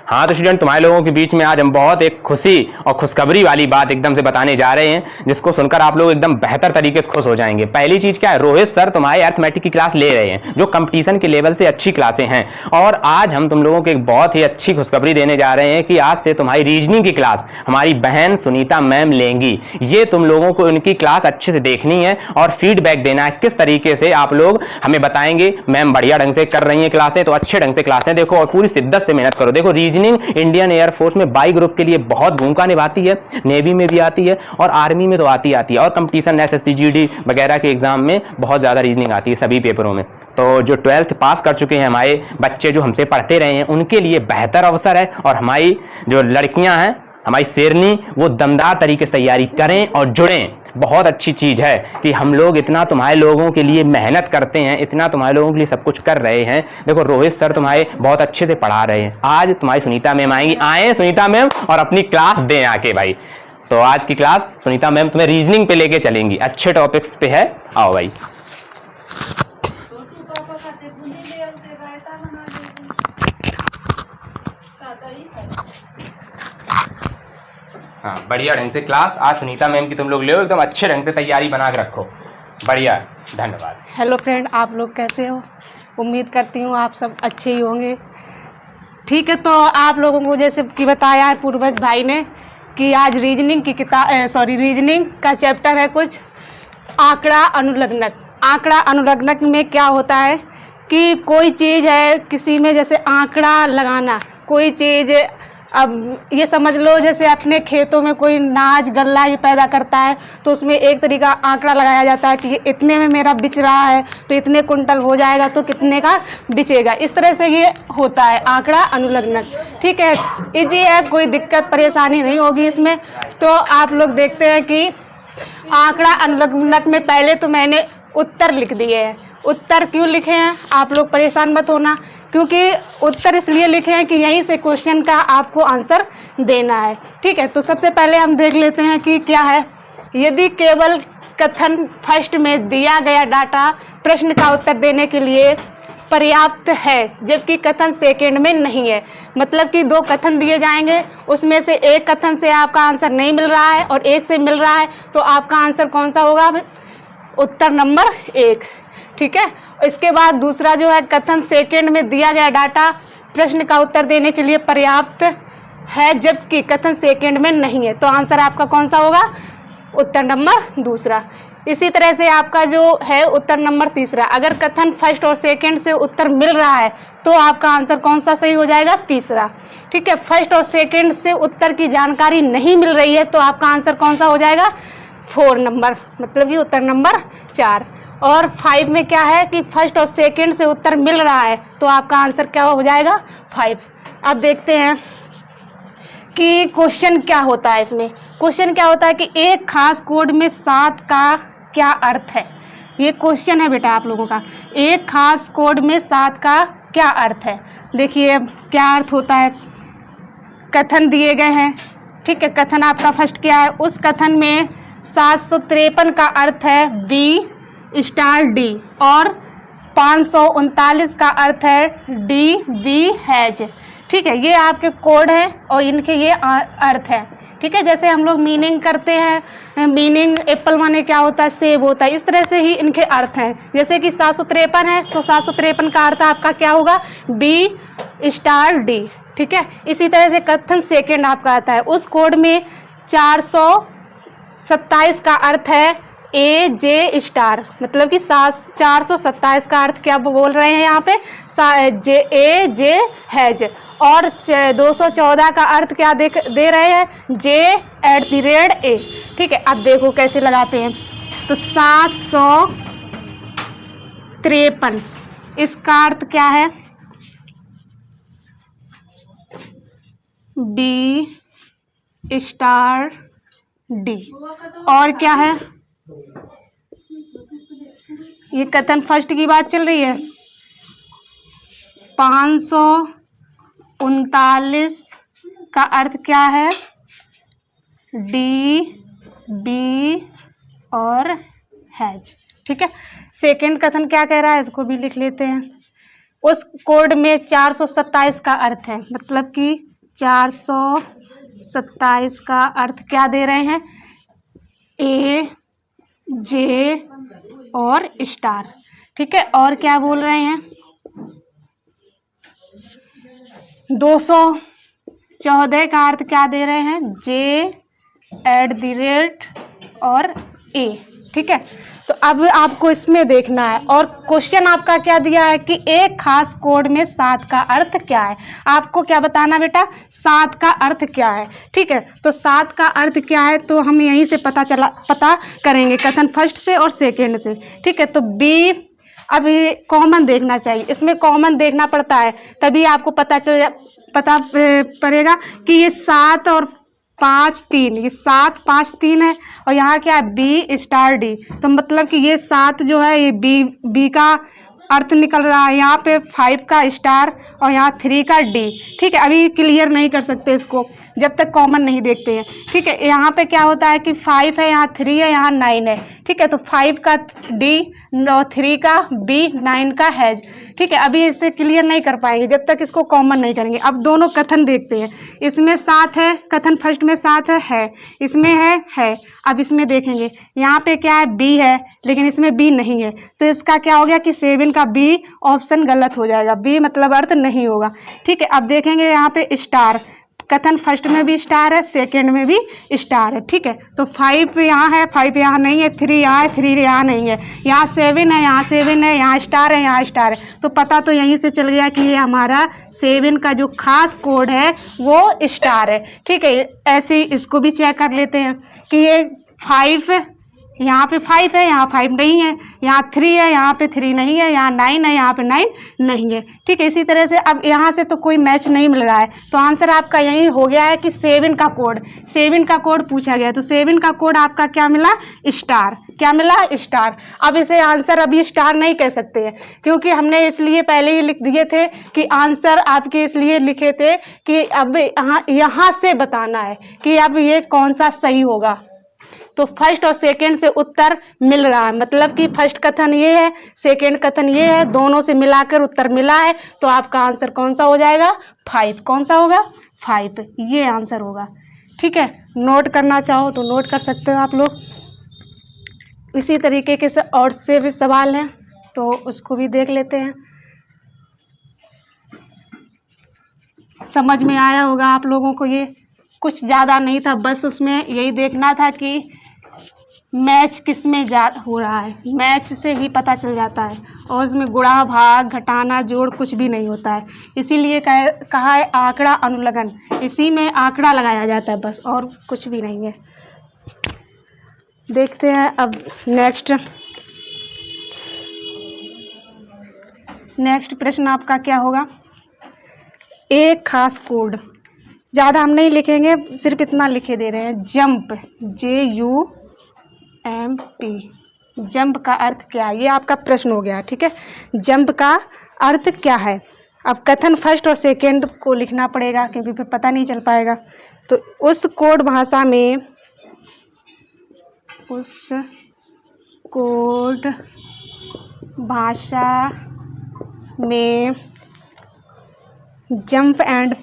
हाँ तो स्टूडेंट, तुम्हारे लोगों के बीच में आज हम बहुत एक खुशी और खुशखबरी वाली बात एकदम से बताने जा रहे हैं, जिसको सुनकर आप लोग एकदम बेहतर तरीके से खुश हो जाएंगे। पहली चीज क्या है, रोहित सर तुम्हारे अर्थमेटिक की क्लास ले रहे हैं, जो कंपटीशन के लेवल से अच्छी क्लासें हैं। और आज हम तुम लोगों को एक बहुत ही अच्छी खुशखबरी देने जा रहे हैं कि आज से तुम्हारी रीजनिंग की क्लास हमारी बहन सुनीता मैम लेंगी। ये तुम लोगों को उनकी क्लास अच्छे से देखनी है और फीडबैक देना है, किस तरीके से आप लोग हमें बताएंगे। मैम बढ़िया ढंग से कर रही है क्लासें, तो अच्छे ढंग से क्लासें देखो और पूरी शिद्दत से मेहनत करो। देखो रीजनिंग इंडियन एयरफोर्स में बाई ग्रुप के लिए बहुत भूमिका निभाती है, नेवी में भी आती है और आर्मी में तो आती है और कंपटीशन एसएससी जीडी वगैरह के एग्जाम में बहुत ज्यादा रीजनिंग आती है सभी पेपरों में। तो जो 12th पास कर चुके हैं हमारे बच्चे जो हमसे पढ़ते रहे हैं, उनके लिए बेहतर अवसर है। और हमारी जो लड़कियां हैं, हमारी शेरनी, वो दमदार तरीके से तैयारी करें और जुड़ें। बहुत अच्छी चीज है कि हम लोग इतना तुम्हारे लोगों के लिए मेहनत करते हैं, इतना तुम्हारे लोगों के लिए सब कुछ कर रहे हैं। देखो रोहित सर तुम्हारे बहुत अच्छे से पढ़ा रहे हैं। आज तुम्हारी सुनीता मैम आएंगी, आए सुनीता मैम और अपनी क्लास दें आके भाई। तो आज की क्लास सुनीता मैम तुम्हें रीजनिंग पे लेके चलेंगी, अच्छे टॉपिक्स पे है। आओ भाई। हाँ बढ़िया ढंग से क्लास आज सुनीता मैम की तुम लोग ले, एकदम अच्छे ढंग से तैयारी बना के रखो। बढ़िया, धन्यवाद। हेलो फ्रेंड, आप लोग कैसे हो? उम्मीद करती हूँ आप सब अच्छे ही होंगे। ठीक है, तो आप लोगों को जैसे कि बताया है पूर्वज भाई ने कि आज रीजनिंग की रीजनिंग का चैप्टर है कुछ आंकड़ा अनुलग्नक। आंकड़ा अनुलग्नक में क्या होता है कि कोई चीज़ है, किसी में जैसे आंकड़ा लगाना, कोई चीज़, अब ये समझ लो जैसे अपने खेतों में कोई नाज गल्ला ये पैदा करता है, तो उसमें एक तरीका आंकड़ा लगाया जाता है कि इतने में मेरा बिच रहा है तो इतने कुंटल हो जाएगा, तो कितने का बिचेगा। इस तरह से ये होता है आंकड़ा अनुलग्नक। ठीक है, इजी है, कोई दिक्कत परेशानी नहीं होगी इसमें। तो आप लोग देखते हैं कि आंकड़ा अनुलग्नक में पहले तो मैंने उत्तर लिख दिए हैं। उत्तर क्यों लिखे हैं आप लोग परेशान मत होना, क्योंकि उत्तर इसलिए लिखे हैं कि यहीं से क्वेश्चन का आपको आंसर देना है। ठीक है, तो सबसे पहले हम देख लेते हैं कि क्या है। यदि केवल कथन फर्स्ट में दिया गया डाटा प्रश्न का उत्तर देने के लिए पर्याप्त है, जबकि कथन सेकेंड में नहीं है, मतलब कि दो कथन दिए जाएंगे, उसमें से एक कथन से आपका आंसर नहीं मिल रहा है और एक से मिल रहा है, तो आपका आंसर कौन सा होगा? उत्तर नंबर 1। ठीक है, इसके बाद दूसरा जो है, कथन सेकेंड में दिया गया डाटा प्रश्न का उत्तर देने के लिए पर्याप्त है, जबकि कथन सेकेंड में नहीं है, तो आंसर आपका कौन सा होगा? उत्तर नंबर दूसरा। इसी तरह से आपका जो है उत्तर नंबर तीसरा, अगर कथन फर्स्ट और सेकेंड से उत्तर मिल रहा है तो आपका आंसर कौन सा सही हो जाएगा? तीसरा। ठीक है, फर्स्ट और सेकेंड से उत्तर की जानकारी नहीं मिल रही है तो आपका आंसर कौन सा हो जाएगा? 4 नंबर, मतलब कि उत्तर नंबर 4। और 5 में क्या है कि फर्स्ट और सेकेंड से उत्तर मिल रहा है तो आपका आंसर क्या हो जाएगा? 5। अब देखते हैं कि क्वेश्चन क्या होता है इसमें। क्वेश्चन क्या होता है कि एक खास कोड में 7 का क्या अर्थ है। ये क्वेश्चन है बेटा आप लोगों का, एक खास कोड में 7 का क्या अर्थ है। देखिए क्या अर्थ होता है, कथन दिए गए हैं। ठीक है, कथन आपका फर्स्ट क्या है, उस कथन में 753 का अर्थ है बी स्टार डी और 539 का अर्थ है डी बी हैज। ठीक है, ये आपके कोड है और इनके ये अर्थ है। ठीक है, जैसे हम लोग मीनिंग करते हैं, मीनिंग एप्पल माने क्या होता है? सेब होता है। इस तरह से ही इनके अर्थ हैं। जैसे कि 753 है तो 753 का अर्थ आपका क्या होगा? Be steady. ठीक है, इसी तरह से कथन सेकेंड आपका आता है, उस कोड में 427 का अर्थ है ए जे स्टार, मतलब कि 427 का अर्थ क्या बोल रहे हैं यहाँ पे? ए जे हैज। और 214 का अर्थ क्या दे रहे हैं? जे @ ए। ठीक है, अब देखो कैसे लगाते हैं। तो 753, इसका अर्थ क्या है? Be steady. और क्या है? ये कथन फर्स्ट की बात चल रही है, 539 का अर्थ क्या है? डी बी और हैज। ठीक है, सेकंड कथन क्या कह रहा है, इसको भी लिख लेते हैं। उस कोड में 427 का अर्थ है, मतलब कि 427 का अर्थ क्या दे रहे हैं? ए, जे और स्टार। ठीक है, और क्या बोल रहे हैं? 214 का अर्थ क्या दे रहे हैं? जे @ और ए। ठीक है, तो अब आपको इसमें देखना है। और क्वेश्चन आपका क्या दिया है कि एक खास कोड में 7 का अर्थ क्या है। आपको क्या बताना बेटा? 7 का अर्थ क्या है। ठीक है, तो 7 का अर्थ क्या है तो हम यहीं से पता करेंगे, कथन फर्स्ट से और सेकंड से। ठीक है, तो बी, अब ये कॉमन देखना चाहिए, इसमें कॉमन देखना पड़ता है, तभी आपको पता पड़ेगा कि ये 7 और 5 3, ये 7 5 3 है, और यहाँ क्या है? B*D। तो मतलब कि ये 7 जो है ये बी का अर्थ निकल रहा है, यहाँ पे 5 का स्टार और यहाँ 3 का डी। ठीक है, अभी क्लियर नहीं कर सकते इसको जब तक कॉमन नहीं देखते हैं। ठीक है, यहाँ पे क्या होता है कि 5 है, यहाँ 3 है, यहाँ 9 है। ठीक है, तो 5 का डी, 3 का बी, 9 का हैज। ठीक है, अभी इसे क्लियर नहीं कर पाएंगे जब तक इसको कॉमन नहीं करेंगे। अब दोनों कथन देखते हैं, इसमें 7 है, कथन फर्स्ट में 7 है, इसमें है। अब इसमें देखेंगे, यहाँ पे क्या है? बी है, लेकिन इसमें बी नहीं है, तो इसका क्या हो गया कि 7 का बी ऑप्शन गलत हो जाएगा, बी मतलब अर्थ नहीं होगा। ठीक है, अब देखेंगे यहाँ पे स्टार, कथन फर्स्ट में भी स्टार है, सेकंड में भी स्टार है। ठीक है, तो 5 यहाँ है, 5 यहाँ नहीं है, 3 यहाँ है, 3 यहाँ नहीं है, यहाँ 7 है, यहाँ 7 है, यहाँ स्टार है, यहाँ स्टार है। तो पता तो यहीं से चल गया कि ये हमारा 7 का जो खास कोड है वो स्टार है। ठीक है, ऐसे ही इसको भी चेक कर लेते हैं कि ये 5, यहाँ पे 5 है, यहाँ 5 नहीं है, यहाँ 3 है, यहाँ पे 3 नहीं है, यहाँ 9 है, यहाँ पे 9 नहीं है। ठीक है, इसी तरह से अब यहाँ से तो कोई मैच नहीं मिल रहा है, तो आंसर आपका यही हो गया है कि 7 का कोड पूछा गया है, तो 7 का कोड आपका क्या मिला? स्टार। क्या मिला? स्टार। अब इसे आंसर अभी स्टार नहीं कह सकते हैं, क्योंकि हमने इसलिए पहले ही लिख दिए थे कि आंसर आपके इसलिए लिखे थे कि अब यहाँ से बताना है कि अब ये कौन सा सही होगा। तो फर्स्ट और सेकंड से उत्तर मिल रहा है, मतलब कि फर्स्ट कथन ये है, सेकंड कथन ये है, दोनों से मिलाकर उत्तर मिला है, तो आपका आंसर कौन सा हो जाएगा? 5। कौन सा होगा? 5, ये आंसर होगा। ठीक है, नोट करना चाहो तो नोट कर सकते हो आप लोग। इसी तरीके के से और से भी सवाल हैं, तो उसको भी देख लेते हैं। समझ में आया होगा आप लोगों को, ये कुछ ज़्यादा नहीं था, बस उसमें यही देखना था कि मैच किस में हो रहा है, मैच से ही पता चल जाता है, और इसमें गुणा भाग घटाना जोड़ कुछ भी नहीं होता है। इसीलिए कहा है आंकड़ा अनुलग्न, इसी में आंकड़ा लगाया जाता है बस, और कुछ भी नहीं है। देखते हैं अब नेक्स्ट प्रश्न आपका क्या होगा? एक खास कोड, ज़्यादा हम नहीं लिखेंगे, सिर्फ इतना लिखे दे रहे हैं, जंप, JUMP, जंप का अर्थ क्या है? ये आपका प्रश्न हो गया। ठीक है, जंप का अर्थ क्या है? अब कथन फर्स्ट और सेकंड को लिखना पड़ेगा, क्योंकि फिर पता नहीं चल पाएगा। तो उस कोड भाषा में जंप एंड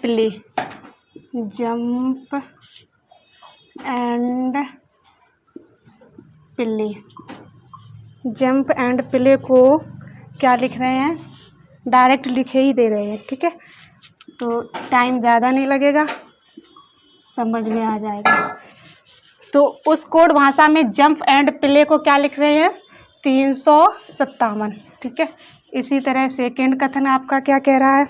प्ले को क्या लिख रहे हैं? डायरेक्ट लिखे ही दे रहे हैं। ठीक है, तो टाइम ज़्यादा नहीं लगेगा, समझ में आ जाएगा। तो उस कोड भाषा में जंप एंड प्ले को क्या लिख रहे हैं? 357। ठीक है, इसी तरह सेकेंड कथन आपका क्या कह रहा है?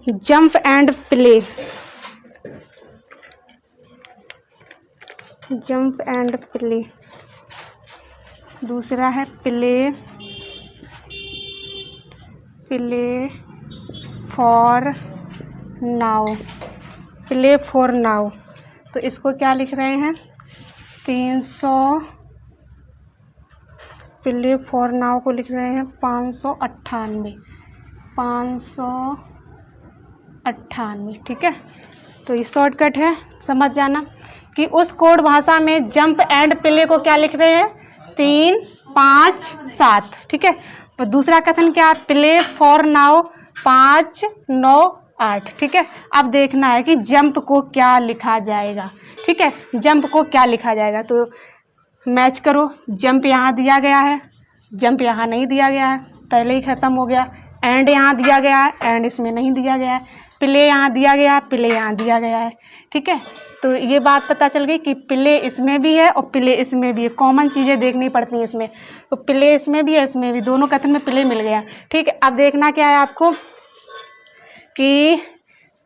जंप एंड प्ले, दूसरा है प्ले फॉर नाउ, तो इसको क्या लिख रहे हैं? 300, प्ले फॉर नाउ को लिख रहे हैं 598। ठीक है, तो ये शॉर्टकट है, समझ जाना कि उस कोड भाषा में जंप एंड प्ले को क्या लिख रहे हैं? 3 5 7। ठीक है, तो दूसरा कथन क्या है? Play for now 5 9 8। ठीक है, अब देखना है कि जंप को क्या लिखा जाएगा। ठीक है, जंप को क्या लिखा जाएगा, तो मैच करो। जंप यहाँ दिया गया है, जंप यहाँ नहीं दिया गया है, पहले ही ख़त्म हो गया। एंड यहाँ दिया गया है, एंड इसमें नहीं दिया गया है। प्ले यहाँ दिया गया है, प्ले यहाँ दिया गया है। ठीक है, तो ये बात पता चल गई कि प्ले इसमें भी है और प्ले इसमें भी है। कॉमन चीज़ें देखनी पड़ती हैं इसमें, तो प्ले इसमें भी है, इसमें भी, दोनों कथन में प्ले मिल गया। ठीक है, अब देखना क्या है आपको कि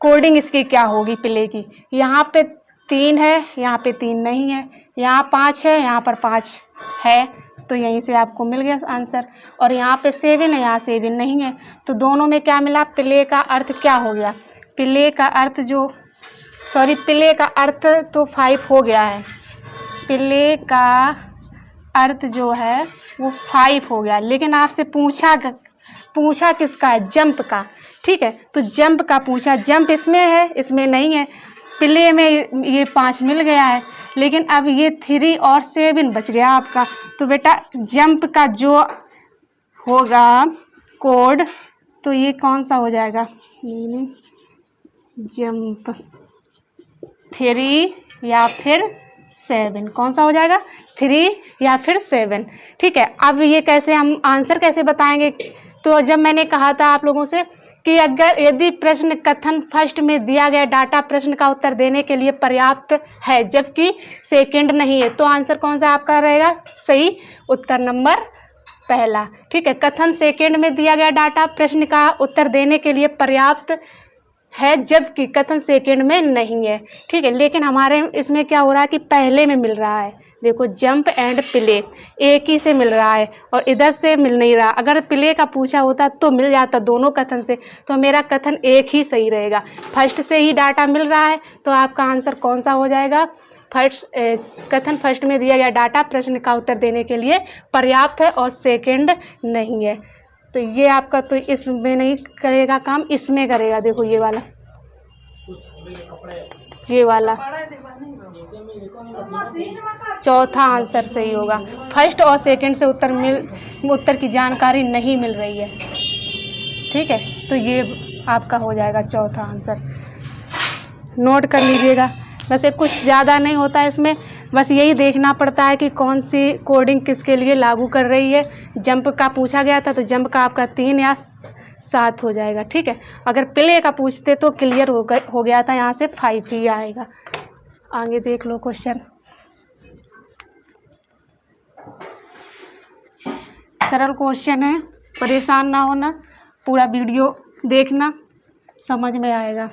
कोडिंग इसकी क्या होगी प्ले की। यहाँ पे 3 है, यहाँ पे 3 नहीं है, यहाँ 5 है, यहाँ पर 5 है, तो यहीं से आपको मिल गया आंसर। और यहाँ पे 7 है, यहाँ 7 नहीं है, तो दोनों में क्या मिला, प्ले का अर्थ क्या हो गया, प्ले का अर्थ प्ले का अर्थ तो 5 हो गया है, प्ले का अर्थ जो है वो 5 हो गया। लेकिन आपसे पूछा किसका है, जंप का। ठीक है, तो जंप का पूछा, जंप इसमें है, इसमें नहीं है, प्ले में ये 5 मिल गया है, लेकिन अब ये 3 और 7 बच गया आपका। तो बेटा जंप का जो होगा कोड, तो ये कौन सा हो जाएगा, जंप 3 या फिर 7, कौन सा हो जाएगा, 3 या फिर 7। ठीक है, अब ये कैसे हम आंसर कैसे बताएंगे, तो जब मैंने कहा था आप लोगों से कि यदि प्रश्न कथन फर्स्ट में दिया गया डाटा प्रश्न का उत्तर देने के लिए पर्याप्त है जबकि सेकंड नहीं है, तो आंसर कौन सा आपका रहेगा, सही उत्तर नंबर पहला। ठीक है, कथन सेकंड में दिया गया डाटा प्रश्न का उत्तर देने के लिए पर्याप्त है जबकि कथन सेकंड में नहीं है। ठीक है, लेकिन हमारे इसमें क्या हो रहा है कि पहले में मिल रहा है, देखो जंप एंड प्ले एक ही से मिल रहा है और इधर से मिल नहीं रहा। अगर प्ले का पूछा होता तो मिल जाता दोनों कथन से, तो मेरा कथन एक ही सही रहेगा। फर्स्ट से ही डाटा मिल रहा है, तो आपका आंसर कौन सा हो जाएगा, कथन फर्स्ट में दिया गया डाटा प्रश्न का उत्तर देने के लिए पर्याप्त है और सेकंड नहीं है। तो ये आपका तो इसमें नहीं करेगा काम, इसमें करेगा। देखो ये वाला, ये वाला चौथा आंसर सही होगा। फर्स्ट और सेकंड से उत्तर की जानकारी नहीं मिल रही है। ठीक है, तो ये आपका हो जाएगा चौथा आंसर, नोट कर लीजिएगा। वैसे कुछ ज़्यादा नहीं होता है इसमें, बस यही देखना पड़ता है कि कौन सी कोडिंग किसके लिए लागू कर रही है। जंप का पूछा गया था तो जंप का आपका 3 या 7 हो जाएगा। ठीक है, अगर प्ले का पूछते तो क्लियर हो गया था, यहाँ से 5 ही आएगा। आगे देख लो क्वेश्चन, सरल क्वेश्चन है, परेशान ना होना, पूरा वीडियो देखना, समझ में आएगा।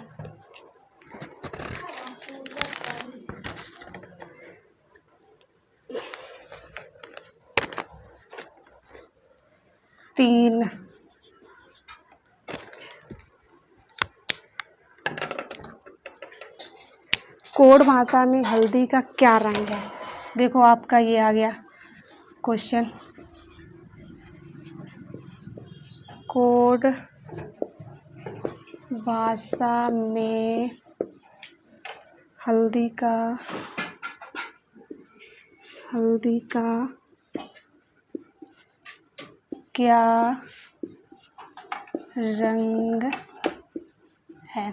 तीन, कोड भाषा में हल्दी का क्या रंग है। देखो आपका ये आ गया क्वेश्चन, कोड भाषा में हल्दी का क्या रंग है।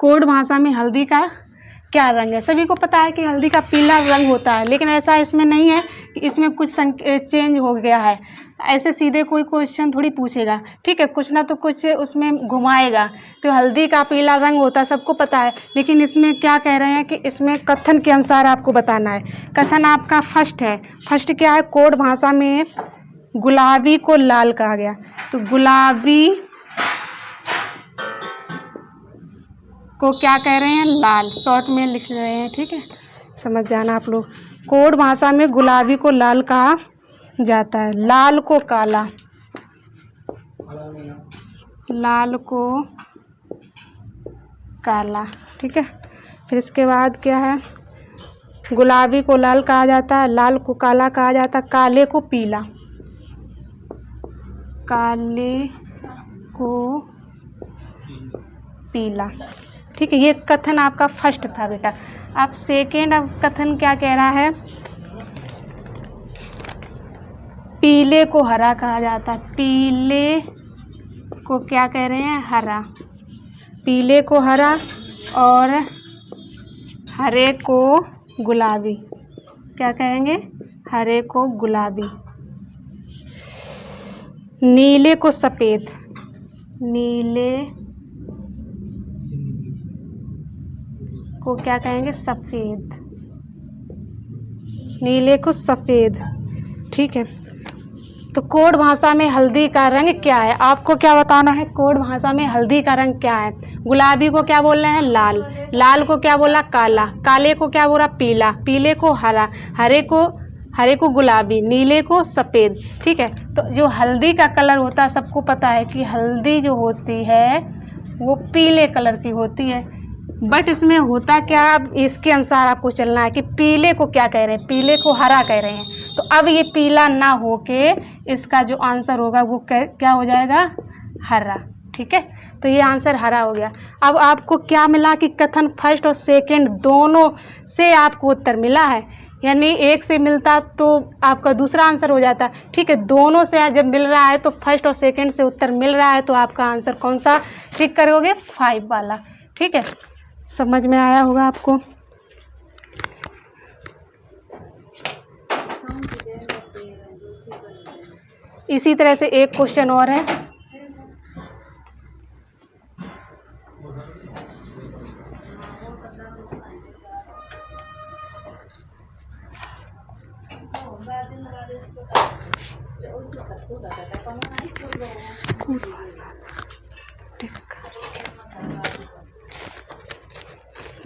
कोड भाषा में हल्दी का क्या रंग है। सभी को पता है कि हल्दी का पीला रंग होता है, लेकिन ऐसा इसमें नहीं है कि इसमें कुछ चेंज हो गया है। ऐसे सीधे कोई क्वेश्चन थोड़ी पूछेगा, ठीक है, कुछ ना तो कुछ उसमें घुमाएगा। तो हल्दी का पीला रंग होता है, सबको पता है, लेकिन इसमें क्या कह रहे हैं कि इसमें कथन के अनुसार आपको बताना है। कथन आपका फर्स्ट है, फर्स्ट क्या है, कोड भाषा में गुलाबी को लाल कहा गया, तो गुलाबी को क्या कह रहे हैं, लाल, शॉर्ट में लिख रहे हैं, ठीक है, समझ जाना आप लोग। कोड भाषा में गुलाबी को लाल कहा जाता है, लाल को काला, लाल को काला, ठीक है। फिर इसके बाद क्या है, गुलाबी को लाल कहा जाता है, लाल को काला कहा जाता है, काले को पीला, काले को पीला, ठीक है। ये कथन आपका फर्स्ट था बेटा। अब सेकेंड अब कथन क्या कह रहा है, पीले को हरा कहा जाता है, पीले को क्या कह रहे हैं? हरा। पीले को हरा और हरे को गुलाबी। क्या कहेंगे? हरे को गुलाबी। नीले को सफ़ेद। नीले को क्या कहेंगे? सफ़ेद। नीले को सफ़ेद। ठीक है। तो कोड भाषा में हल्दी का रंग क्या है? आपको क्या बताना है? कोड भाषा में हल्दी का रंग क्या है? गुलाबी को क्या बोल रहे हैं? लाल। लाल को क्या बोला? काला। काले को क्या बोला? पीला। पीले को हरा। हरे को गुलाबी। नीले को सफ़ेद। ठीक है। तो जो हल्दी का कलर होता है, सबको पता है कि हल्दी जो होती है वो पीले कलर की होती है। बट इसमें होता क्या, अब इसके अनुसार आपको चलना है कि पीले को क्या कह रहे हैं? पीले को हरा कह रहे हैं। तो अब ये पीला ना होके इसका जो आंसर होगा वो क्या हो जाएगा? हरा। ठीक है। तो ये आंसर हरा हो गया। अब आपको क्या मिला कि कथन फर्स्ट और सेकंड दोनों से आपको उत्तर मिला है, यानी एक से मिलता तो आपका दूसरा आंसर हो जाता। ठीक है। दोनों से जब मिल रहा है तो फर्स्ट और सेकंड से उत्तर मिल रहा है, तो आपका आंसर कौन सा टिक करोगे? 5 वाला। ठीक है। समझ में आया होगा आपको। इसी तरह से एक क्वेश्चन और है।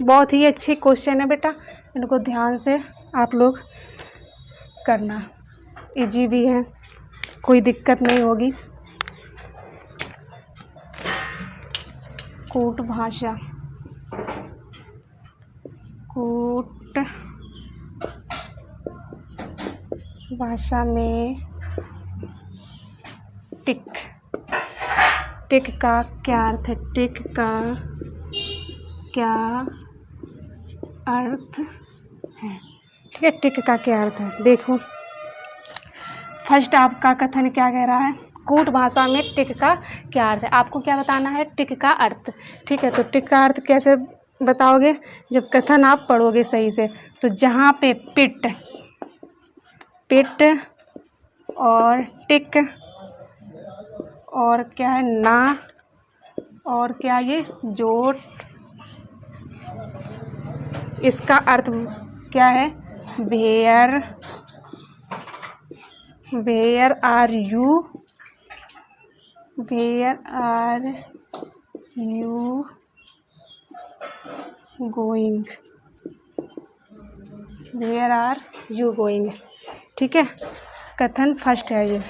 बहुत ही अच्छे क्वेश्चन है बेटा, इनको ध्यान से आप लोग करना। इजी भी है, कोई दिक्कत नहीं होगी। कूट भाषा। कूट भाषा में टिक। टिक का क्या अर्थ है? टिक का क्या अर्थ है? ठीक है। टिक का क्या अर्थ है? देखो, फर्स्ट आपका कथन क्या कह रहा है? कूट भाषा में टिक का क्या अर्थ है? आपको क्या बताना है? टिक का अर्थ। ठीक है। तो टिक का अर्थ कैसे बताओगे? जब कथन आप पढ़ोगे सही से, तो जहाँ पे पिट और टिक और क्या है? ना और क्या? ये जोट। इसका अर्थ क्या है? Where are you going? Where are you going? ठीक है। कथन फर्स्ट है ये।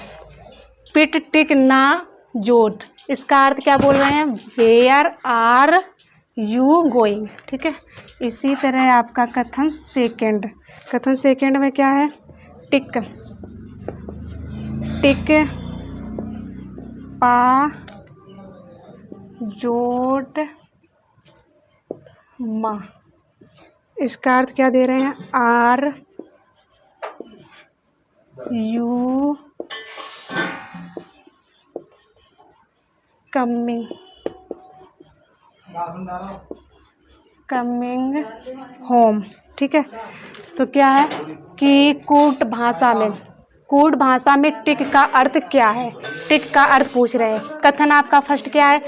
पिट टिक ना जोट, इसका अर्थ क्या बोल रहे हैं? Where are you going? ठीक है। इसी तरह आपका कथन सेकंड। कथन सेकंड में क्या है? टिक पा जोट मा। इसका अर्थ क्या दे रहे हैं? Are you coming home? ठीक है। तो क्या है कि कूट भाषा में टिक का अर्थ क्या है? टिक का अर्थ पूछ रहे हैं। कथन आपका फर्स्ट क्या है?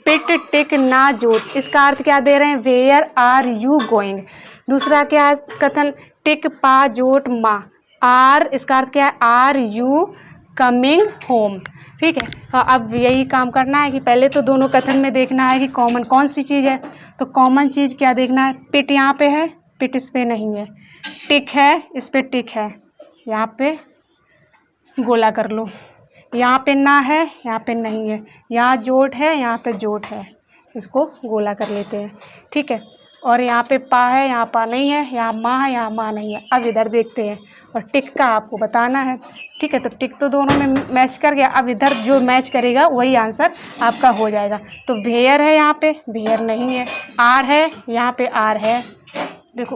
पिट टिक ना जोट, इसका अर्थ क्या दे रहे हैं? Where are you going. दूसरा क्या है कथन? टिक पा जोट मा, आर, इसका अर्थ क्या है? Are you coming home? ठीक है। हाँ, अब यही काम करना है कि पहले तो दोनों कथन में देखना है कि कॉमन कौन सी चीज़ है। तो कॉमन चीज़ क्या देखना है? पिट यहाँ पे है, पिट इस पे नहीं है। टिक है, इस पे टिक है, यहाँ पे गोला कर लो। यहाँ पे ना है, यहाँ पे नहीं है। यहाँ जोट है, यहाँ पे जोट है, इसको गोला कर लेते हैं। ठीक है। और यहाँ पे पा है, यहाँ पा नहीं है। यहाँ माँ है, यहाँ माँ नहीं है। अब इधर देखते हैं और टिक का आपको बताना है। ठीक है। तो टिक तो दोनों में मैच कर गया। अब इधर जो मैच करेगा वही आंसर आपका हो जाएगा। तो वेयर है, यहाँ पे वेयर नहीं है। आर है, यहाँ पे आर है। देखो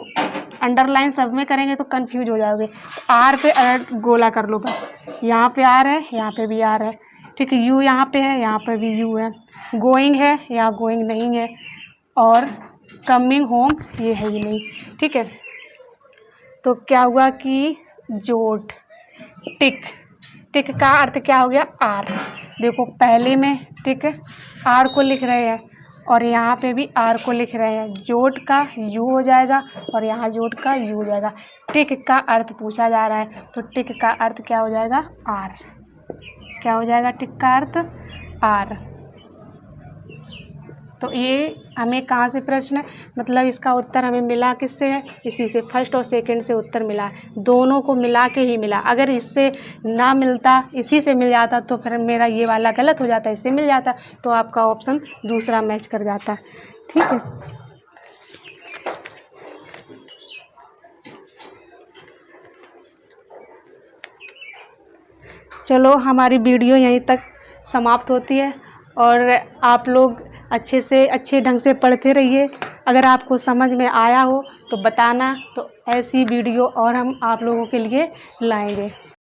अंडरलाइन सब में करेंगे तो कंफ्यूज हो जाओगे। आर पे गोला कर लो बस। यहाँ पे आर है, यहाँ पे भी आर है। ठीक है, यू यहाँ पे है, यहाँ पर भी यू है, गोइंग है, यहाँ गोइंग नहीं है, और कमिंग होम ये है ही नहीं। ठीक है, तो क्या हुआ कि जोड़, टिक, टिक का अर्थ क्या हो गया, आर। देखो पहले में टिक आर को लिख रहे हैं और यहाँ पे भी आर को लिख रहे हैं, जोड़ का यू हो जाएगा और यहाँ जोड़ का यू हो जाएगा। टिक का अर्थ पूछा जा रहा है, तो टिक का अर्थ क्या हो जाएगा, आर। क्या हो जाएगा टिक का अर्थ, आर। तो ये हमें कहाँ से प्रश्न, मतलब इसका उत्तर हमें मिला किससे है, इसी से, फर्स्ट और सेकंड से उत्तर मिला, दोनों को मिला के ही मिला। अगर इससे ना मिलता, इसी से मिल जाता, तो फिर मेरा ये वाला गलत हो जाता, इससे मिल जाता, तो आपका ऑप्शन दूसरा मैच कर जाता। ठीक है, चलो हमारी वीडियो यहीं तक समाप्त होती है और आप लोग अच्छे से अच्छे ढंग से पढ़ते रहिए। अगर आपको समझ में आया हो तो बताना, तो ऐसी वीडियो और हम आप लोगों के लिए लाएंगे।